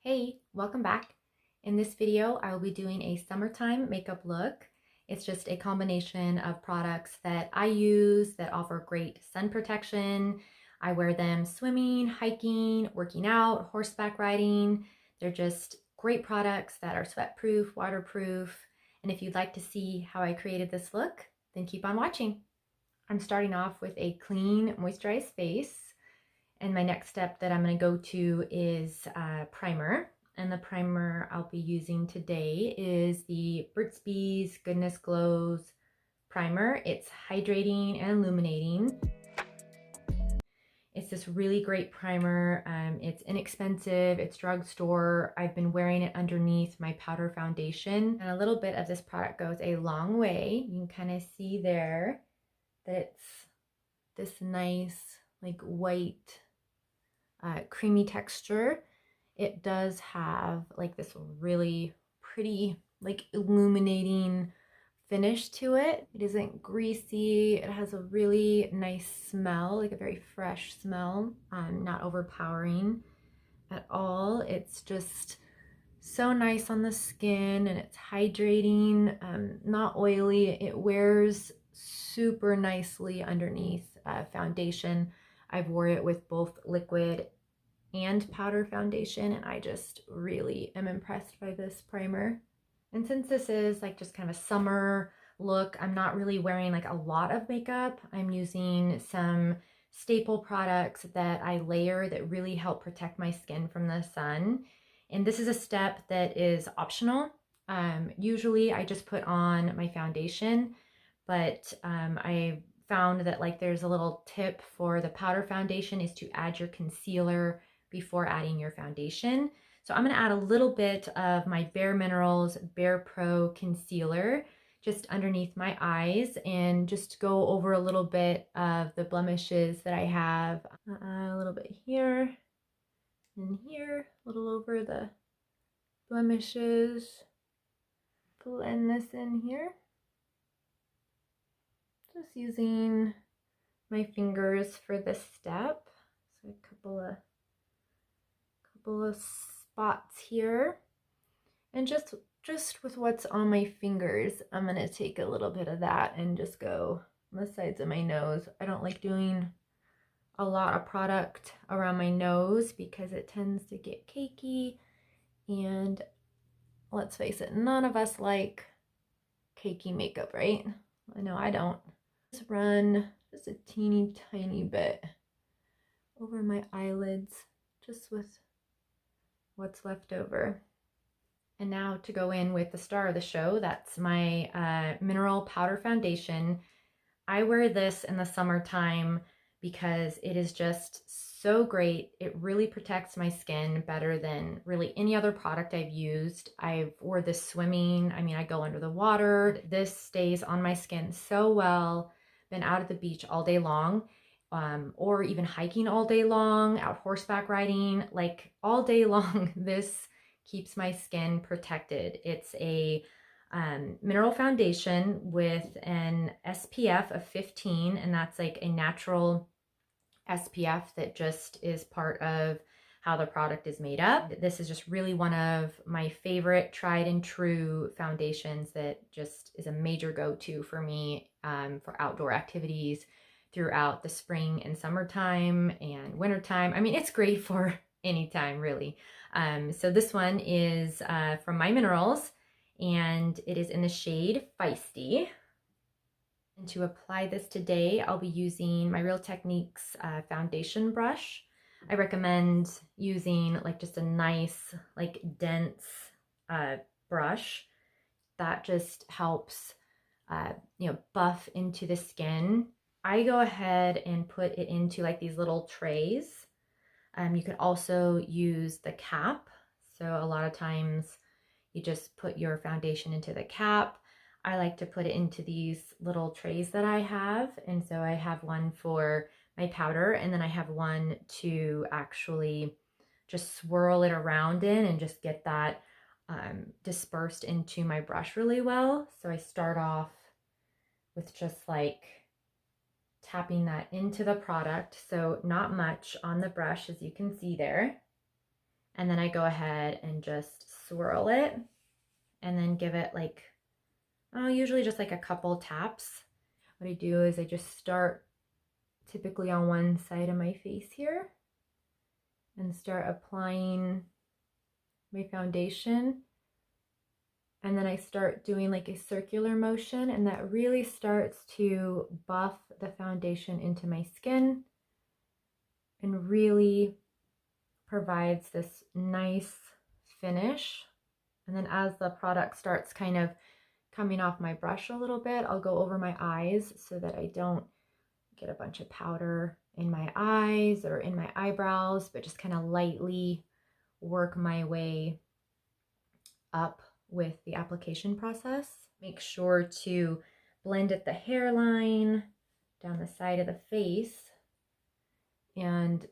Hey, welcome back. In this video, I will be doing a summertime makeup look. It's just a combination of products that I use that offer great sun protection. I wear them swimming, hiking, working out, horseback riding. They're just great products that are sweat-proof, waterproof. And if you'd like to see how I created this look, then keep on watching. I'm starting off with a clean, moisturized face. And my next step that I'm going to go to is primer. And the primer I'll be using today is the Burt's Bees Goodness Glows primer. It's hydrating and illuminating. It's this really great primer. It's inexpensive, it's drugstore. I've been wearing it underneath my powder foundation. And a little bit of this product goes a long way. You can kind of see there that it's this nice, like white, creamy texture. It does have like this really pretty, like illuminating finish to it. It isn't greasy. It has a really nice smell, like a very fresh smell, not overpowering at all. It's just so nice on the skin and it's hydrating, not oily. It wears super nicely underneath foundation. I've wore it with both liquid and powder foundation, and I just really am impressed by this primer. And since this is like just kind of a summer look, I'm not really wearing like a lot of makeup. I'm using some staple products that I layer that really help protect my skin from the sun. And this is a step that is optional. Usually I just put on my foundation, but I found that like there's a little tip for the powder foundation is to add your concealer before adding your foundation. So I'm going to add a little bit of my bareMinerals Barepro concealer just underneath my eyes and just go over a little bit of the blemishes that I have. A little bit here and here, a little over the blemishes. Blend this in here. Just using my fingers for this step. So a couple of spots here. And just with what's on my fingers, I'm going to take a little bit of that and just go on the sides of my nose. I don't like doing a lot of product around my nose because it tends to get cakey, and let's face it, none of us like cakey makeup, right? I know I don't. Just run just a teeny tiny bit over my eyelids, just with what's left over. And now to go in with the star of the show, that's my mineral powder foundation. I wear this in the summertime because it is just so great. It really protects my skin better than really any other product I've used. I've wore this swimming. I mean, I go under the water. This stays on my skin so well. Been out at the beach all day long, or even hiking all day long, out horseback riding, like all day long. This keeps my skin protected. It's a mineral foundation with an SPF of 15, and that's like a natural SPF that just is part of how the product is made up. This is just really one of my favorite tried and true foundations that just is a major go-to for me for outdoor activities throughout the spring and summertime and wintertime. I mean, it's great for any time, really. So this one is from bareMinerals, and it is in the shade Feisty. And to apply this today, I'll be using my Real Techniques foundation brush. I recommend using like just a nice, like dense brush that just helps, buff into the skin. I go ahead and put it into like these little trays. You could also use the cap. So a lot of times you just put your foundation into the cap. I like to put it into these little trays that I have. And so I have one for my powder, and then I have one to actually just swirl it around in and just get that dispersed into my brush really well. So I start off with just like tapping that into the product. So not much on the brush, as you can see there. And then I go ahead and just swirl it and then give it like, oh, usually just like a couple taps. What I do is I just start typically on one side of my face here and start applying my foundation. And then I start doing like a circular motion, and that really starts to buff the foundation into my skin and really provides this nice finish. And then as the product starts kind of coming off my brush a little bit, I'll go over my eyes so that I don't get a bunch of powder in my eyes or in my eyebrows, but just kind of lightly work my way up with the application process. Make sure to blend at the hairline, down the side of the face, and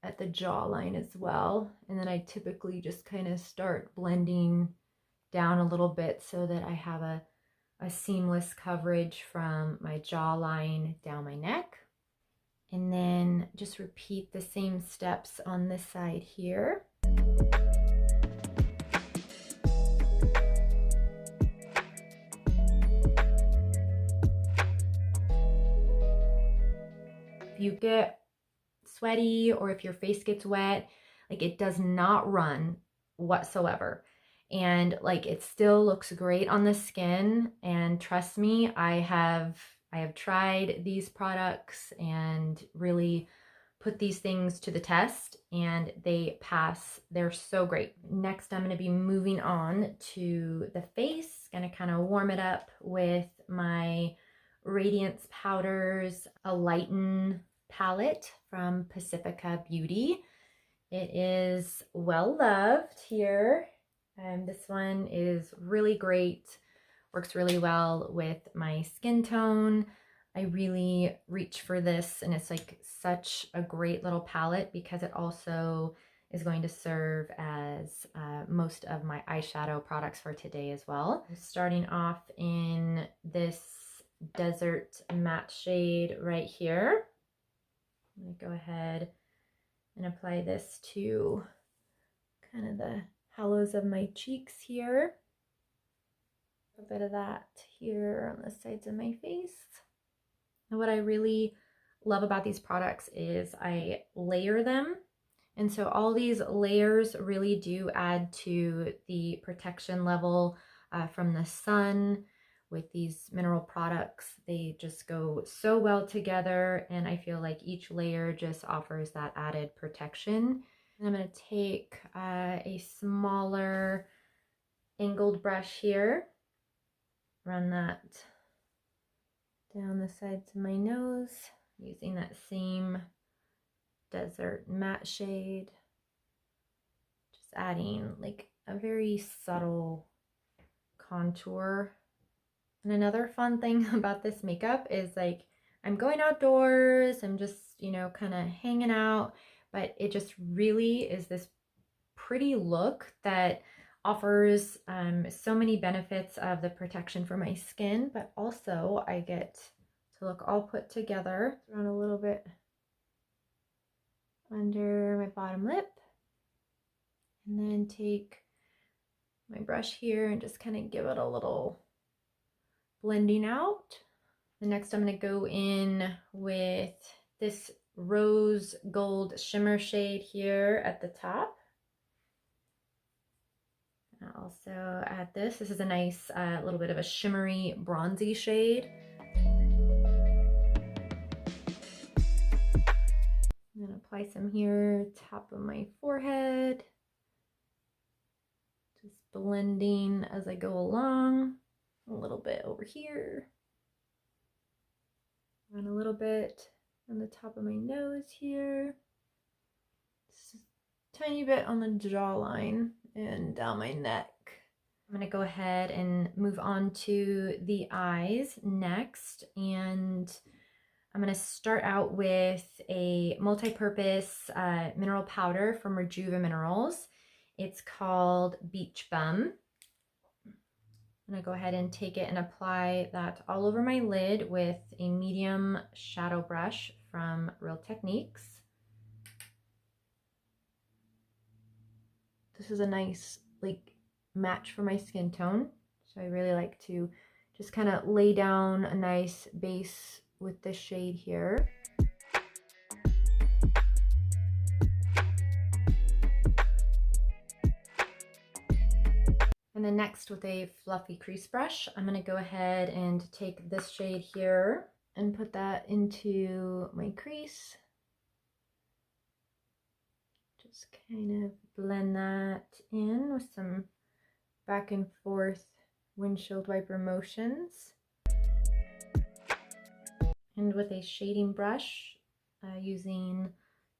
at the jawline as well. And then I typically just kind of start blending down a little bit so that I have a seamless coverage from my jawline down my neck. And then just repeat the same steps on this side here. If you get sweaty or if your face gets wet, like it does not run whatsoever. And like it still looks great on the skin. And trust me, I have tried these products and really put these things to the test, and they pass. They're so great. Next, I'm going to be moving on to the face. Going to kind of warm it up with my Radiance Powders Alighten palette from Pacifica Beauty. It is well loved here. This one is really great, works really well with my skin tone. I really reach for this, and it's like such a great little palette because it also is going to serve as most of my eyeshadow products for today as well. I'm starting off in this desert matte shade right here. I'm going to go ahead and apply this to kind of the hollows of my cheeks here. A bit of that here on the sides of my face. And what I really love about these products is I layer them. And so all these layers really do add to the protection level from the sun. With these mineral products, they just go so well together, and I feel like each layer just offers that added protection. And I'm going to take a smaller angled brush here, run that down the sides of my nose using that same desert matte shade, just adding like a very subtle contour. And another fun thing about this makeup is like I'm going outdoors, I'm just, you know, kind of hanging out, but it just really is this pretty look that offers so many benefits of the protection for my skin, but also I get to look all put together. Run a little bit under my bottom lip, and then take my brush here and just kind of give it a little blending out. And next I'm going to go in with this rose gold shimmer shade here at the top. I'll also add this. This is a nice little bit of a shimmery bronzy shade. I'm going to apply some here, top of my forehead. Just blending as I go along. A little bit over here. And a little bit on the top of my nose here. Just a tiny bit on the jawline and down my neck. I'm going to go ahead and move on to the eyes next, and I'm going to start out with a multi-purpose mineral powder from Rejuva Minerals. It's called Beach Bum. I'm going to go ahead and take it and apply that all over my lid with a medium shadow brush from Real Techniques. this is a nice like match for my skin tone. So I really like to just kind of lay down a nice base with this shade here. And then next, with a fluffy crease brush, I'm going to go ahead and take this shade here and put that into my crease. Just kind of blend that in with some back and forth windshield wiper motions. And with a shading brush, using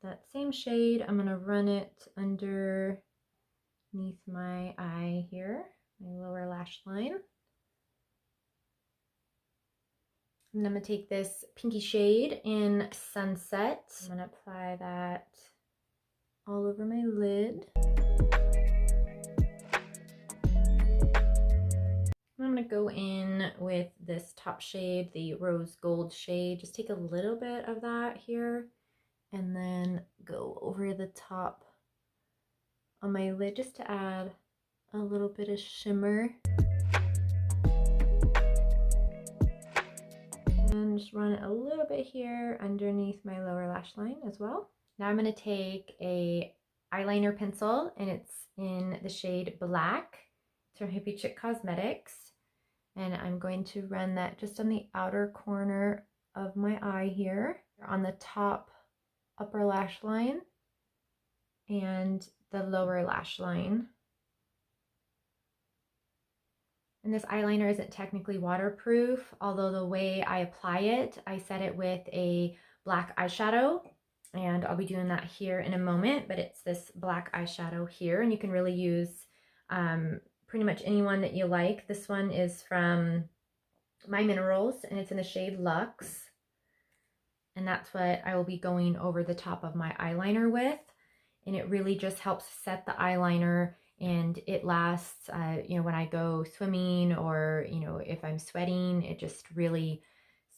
that same shade, I'm going to run it underneath my eye here, my lower lash line. And I'm going to take this pinky shade in Sunset. I'm going to apply that all over my lid. I'm going to go in with this top shade, the rose gold shade. Just take a little bit of that here and then go over the top on my lid just to add a little bit of shimmer. And just run it a little bit here underneath my lower lash line as well. Now I'm going to take a eyeliner pencil, and it's in the shade Black. It's from Hippie Chic Cosmetics. And I'm going to run that just on the outer corner of my eye here, on the top upper lash line and the lower lash line. And this eyeliner isn't technically waterproof, although the way I apply it, I set it with a black eyeshadow, and I'll be doing that here in a moment, but it's this black eyeshadow here, and you can really use pretty much any one that you like. This one is from bareMinerals, and it's in the shade Luxe, and that's what I will be going over the top of my eyeliner with, and it really just helps set the eyeliner, and it lasts, you know, when I go swimming or, you know, if I'm sweating, it just really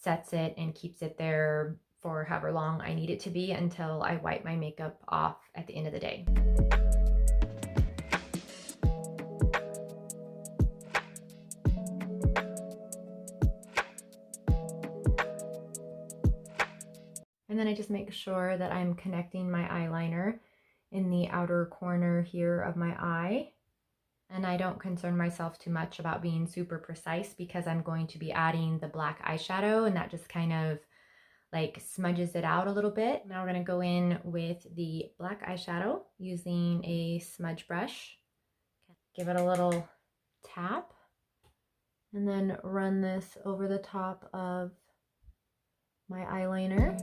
sets it and keeps it there for however long I need it to be until I wipe my makeup off at the end of the day. And then I just make sure that I'm connecting my eyeliner in the outer corner here of my eye. And I don't concern myself too much about being super precise because I'm going to be adding the black eyeshadow, and that just kind of like smudges it out a little bit. Now we're going to go in with the black eyeshadow using a smudge brush. Give it a little tap and then run this over the top of my eyeliner.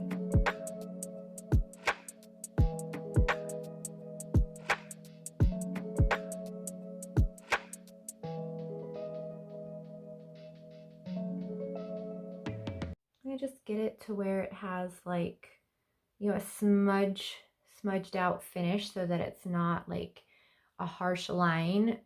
Just get it to where it has like, you know, a smudged out finish so that it's not like a harsh line.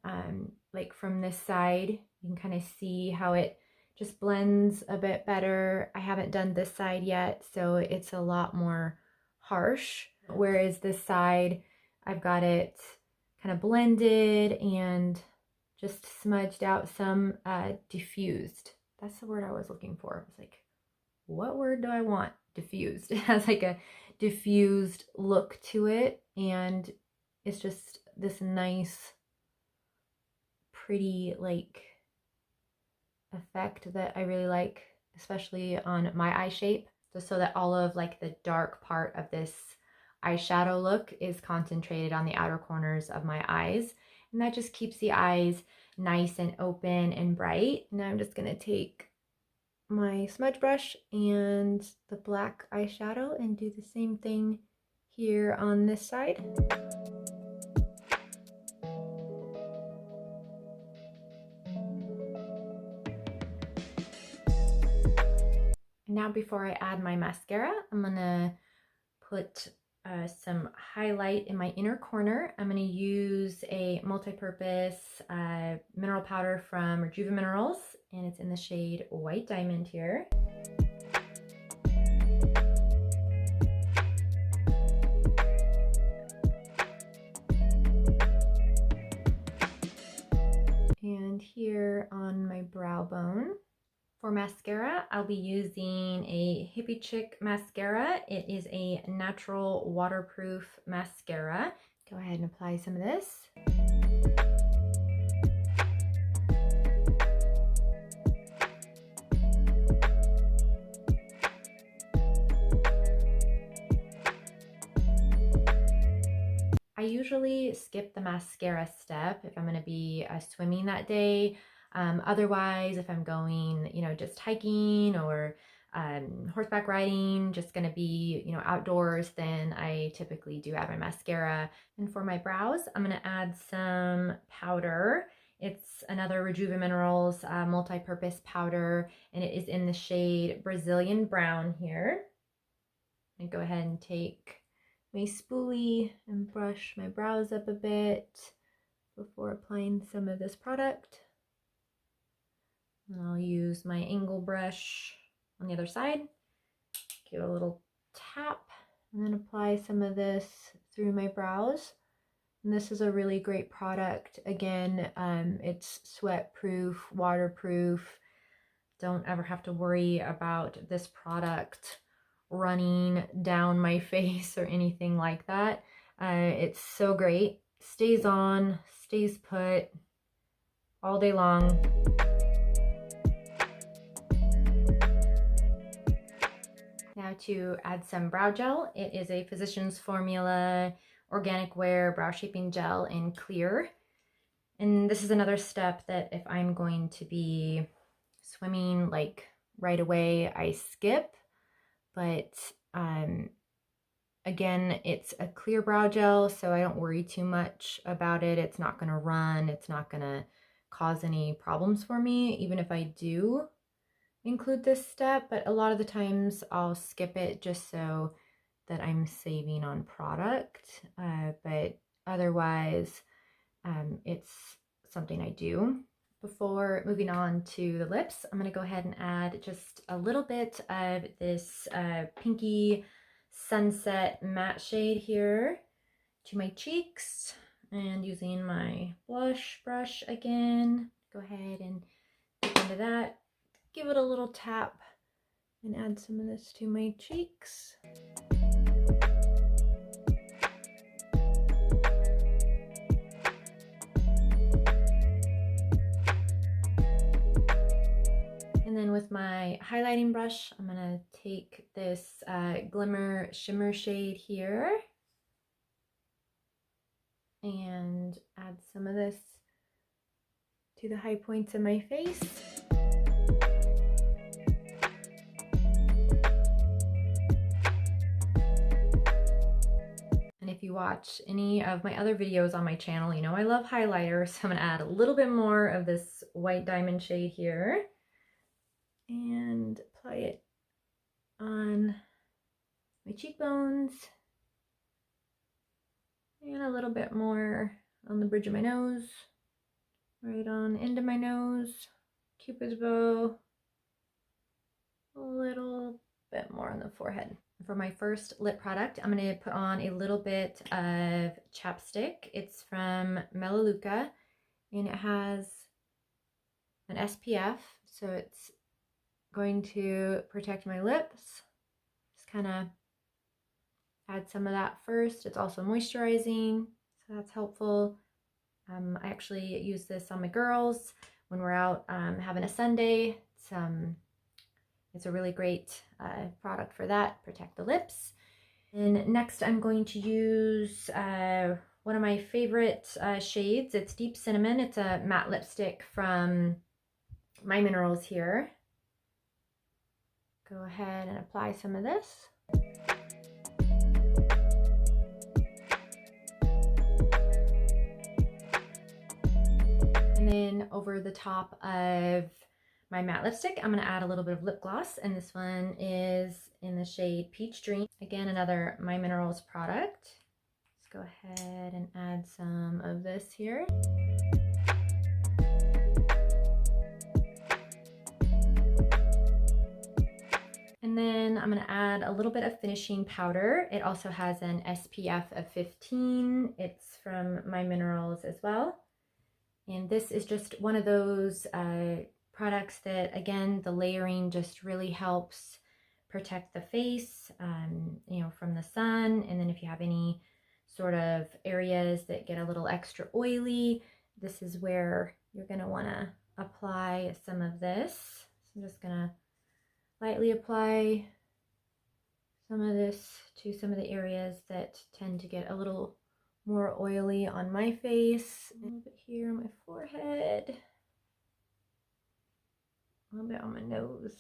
Like from this side, you can kind of see how it just blends a bit better. I haven't done this side yet, so it's a lot more harsh. Whereas this side, I've got it kind of blended and just smudged out, some diffused. That's the word I was looking for. It's like, what word do I want? Diffused. It has like a diffused look to it, and it's just this nice, pretty like effect that I really like, especially on my eye shape, just so that all of like the dark part of this eyeshadow look is concentrated on the outer corners of my eyes, and that just keeps the eyes nice and open and bright. Now I'm just gonna take my smudge brush and the black eyeshadow and do the same thing here on this side. Now before I add my mascara, I'm gonna put some highlight in my inner corner. I'm going to use a multi-purpose mineral powder from Rejuva Minerals, and it's in the shade White Diamond here. and here on my brow bone. For mascara, I'll be using a Hippie Chic mascara. It is a natural waterproof mascara. Go ahead and apply some of this. I usually skip the mascara step if I'm going to be swimming that day. Otherwise, if I'm going, just hiking or horseback riding, just going to be, outdoors, then I typically do add my mascara. And for my brows, I'm going to add some powder. It's another Rejuva Minerals multi-purpose powder, and it is in the shade Brazilian Brown here. And go ahead and take my spoolie and brush my brows up a bit before applying some of this product. And I'll use my angle brush on the other side, give it a little tap, and then apply some of this through my brows. And this is a really great product. Again, it's sweat proof, waterproof. Don't ever have to worry about this product running down my face or anything like that. It's so great. Stays on, stays put all day long. Now to add some brow gel. It is a Physicians Formula Organic Wear Brow Shaping Gel in clear. And this is another step that if I'm going to be swimming like right away, I skip. But again, it's a clear brow gel, so I don't worry too much about it. It's not going to run. It's not going to cause any problems for me, even if I do include this step. But a lot of the times I'll skip it just so that I'm saving on product. But otherwise, it's something I do. Before moving on to the lips, I'm going to go ahead and add just a little bit of this pinky sunset matte shade here to my cheeks, and using my blush brush again, go ahead and dip into that, give it a little tap, and add some of this to my cheeks. And then with my highlighting brush, I'm going to take this Glimmer Shimmer shade here and add some of this to the high points of my face. And if you watch any of my other videos on my channel, you know I love highlighter, so I'm going to add a little bit more of this white diamond shade here and apply it on my cheekbones and a little bit more on the bridge of my nose, right on into my nose, Cupid's bow, a little bit more on the forehead. For my first lip product, I'm going to put on a little bit of chapstick. It's from Melaleuca, and it has an SPF, so it's going to protect my lips. Just kind of add some of that first. It's also moisturizing, so that's helpful. I actually use this on my girls when we're out having a Sunday. It's a really great product for that, protect the lips. And next I'm going to use one of my favorite shades. It's Deep Cinnamon. It's a matte lipstick from bareMinerals here. Go ahead and apply some of this. And then over the top of my matte lipstick, I'm going to add a little bit of lip gloss, and this one is in the shade Peach Dream. Again, another bareMinerals product. Let's go ahead and add some of this here. And then I'm going to add a little bit of finishing powder. It also has an SPF of 15. It's from bareMinerals as well. And this is just one of those products that, again, the layering just really helps protect the face, you know, from the sun. And then if you have any sort of areas that get a little extra oily, this is where you're going to want to apply some of this. So I'm just going to lightly apply some of this to some of the areas that tend to get a little more oily on my face. A little bit here on my forehead, a little bit on my nose.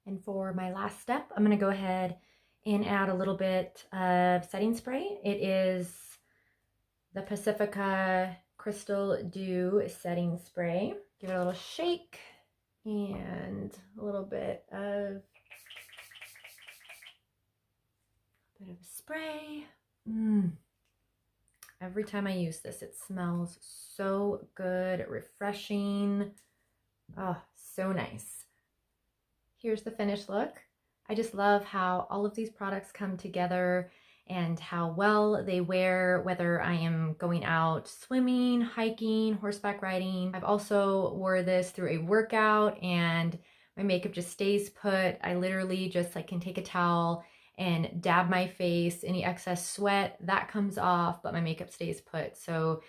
And for my last step, I'm going to go ahead and add a little bit of setting spray. It is the Pacifica Crystal Dew setting spray. Give it a little shake and a little bit of spray. Every time I use this, it smells so good, refreshing. Oh, so nice. Here's the finished look. I just love how all of these products come together and how well they wear, whether I am going out swimming, hiking, horseback riding. I've also wore this through a workout and my makeup just stays put. I literally just like can take a towel and dab my face. Any excess sweat, that comes off, but my makeup stays put. So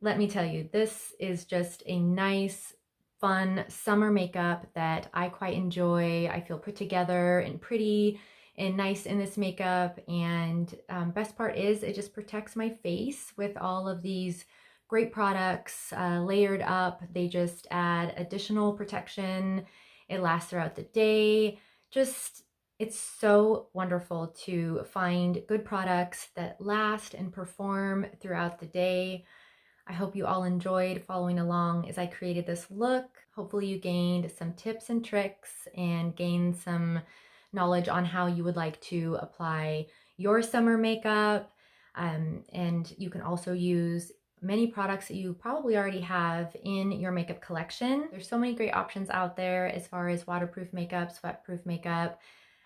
let me tell you, this is just a nice, fun summer makeup that I quite enjoy. I feel put together and pretty and nice in this makeup. And best part is it just protects my face with all of these great products layered up. They just add additional protection. It lasts throughout the day. Just, it's so wonderful to find good products that last and perform throughout the day. I hope you all enjoyed following along as I created this look. Hopefully you gained some tips and tricks and gained some knowledge on how you would like to apply your summer makeup. And you can also use many products that you probably already have in your makeup collection. There's so many great options out there as far as waterproof makeup, sweatproof makeup.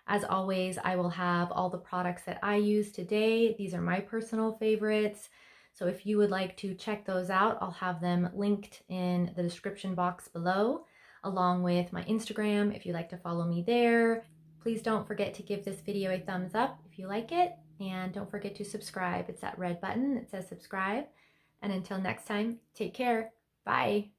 As always, I will have all the products that I use today. These are my personal favorites. So if you would like to check those out, I'll have them linked in the description box below, along with my Instagram if you'd like to follow me there. Please don't forget to give this video a thumbs up if you like it, and don't forget to subscribe. It's that red button that says subscribe. And until next time, take care. Bye.